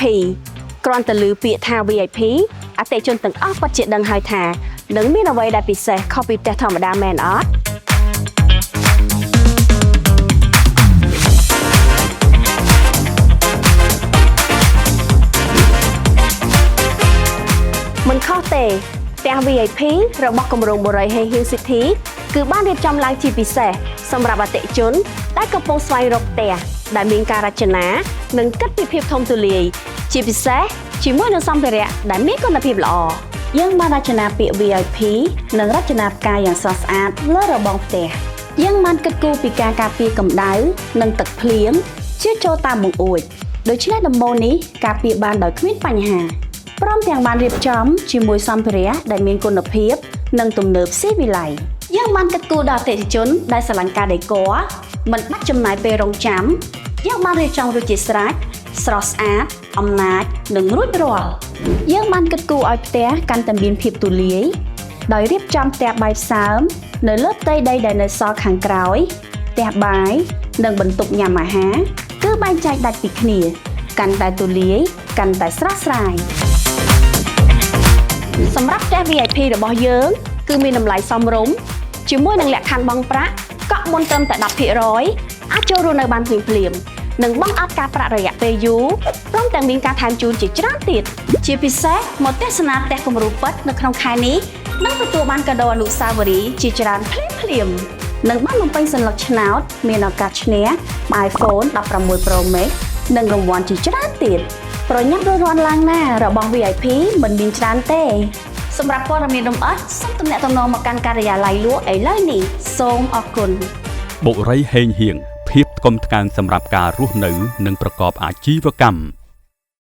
VIP គ្រាន់តែឮពាក្យថា VIP អតិថិជនទាំងអស់ពិតជាដឹងហើយថានឹងមានអ្វីដែលពិសេសខុសពីផ្ទះធម្មតាមែនអត់មិនខុសទេផ្ទះ VIP របស់គម្រោងបូរី Hayhill City គឺបានរៀបចំឡើងជាពិសេសសម្រាប់អតិថិជនដែលកំពុងស្វែងរកផ្ទះដែលមានការរចនានិងគិតពីភាពធំទូលាយជាពិសេសជាមួយនឹងសម្ភារៈដែលមានគុណភាពល្អយើងបានរចនាពាក្យ VIP និងរចនាផ្កាយ៉ាងស្រស់ស្អាតលើរបងផ្ទះយើងបានគិតគូរពីការការពារកម្ដៅនិងទឹកភ្លៀងជាចូលតាមបង្អួចដូច្នេះដំបូលនេះការពារបានដោយគ្មានបញ្ហាព្រមទាំងបានរៀបចំជាមួយសម្ភារៈដែលមានគុណភាពនិងទំនើបស៊ីវិល័យយើងបានគិតគូរដល់អតិថិជនដែលស្រឡាញ់ការដេគ័រមិនបាច់ចំណាយពេលរង់ចាំយើងបានរៀបចំរួចជាស្រេចស្រស់ស្អាតអំណាចនិងរួចរាល់យើងបានគិតគូរឲ្យផ្ទះកាន់តែមានភាពទូលាយដោយរៀបចំផ្ទះបាយសើមនៅលើផ្ទៃដីដែលនៅសល់ខាងក្រោយផ្ទះបាយនិងបន្ទប់ញ៉ាំអាហារគឺបែងចែកដាច់ពីគ្នាកាន់តែទូលាយកាន់តែស្រស់ស្រាយសម្រាប់ផ្ទះ VIP របស់យើងគឺមានតម្លៃសមរម្យជាមួយនឹងលក្ខខណ្ឌបង់ប្រាក់កក់មុនត្រឹមតែ 10% អាចចូលរស់នៅបានភ្លាមៗនិងបង់អត់ការប្រាក់រយៈពេលយូរព្រមទាំងមានការថែមជូនជាច្រើនទៀតជាពិសេសមកទស្សនាផ្ទះគំរូពិតនៅក្នុងខែនេះនឹងទទួលបានកាដូអនុស្សាវរីយ៍ជាច្រើនភ្លាមៗនិងបានបំពេញសញ្ញាឆ្នោតមានឱកាសឈ្នះ iPhone 16 Pro Max និងរង្វាន់ជាច្រើនទៀតប្រញាប់រត់ឡើងណារបស់ VIP មិនមានច្រើនទេសម្រាប់ព័ត៌មានលម្អិតសូមទំនាក់ទំនងមកកាន់ការិយាល័យលក់ឥឡូវនេះសូមអរគុណបុរីហេងហៀងភាពថ្កុំថ្កើងសម្រាប់ការរស់នៅនិងប្រកបអាជីវកម្ម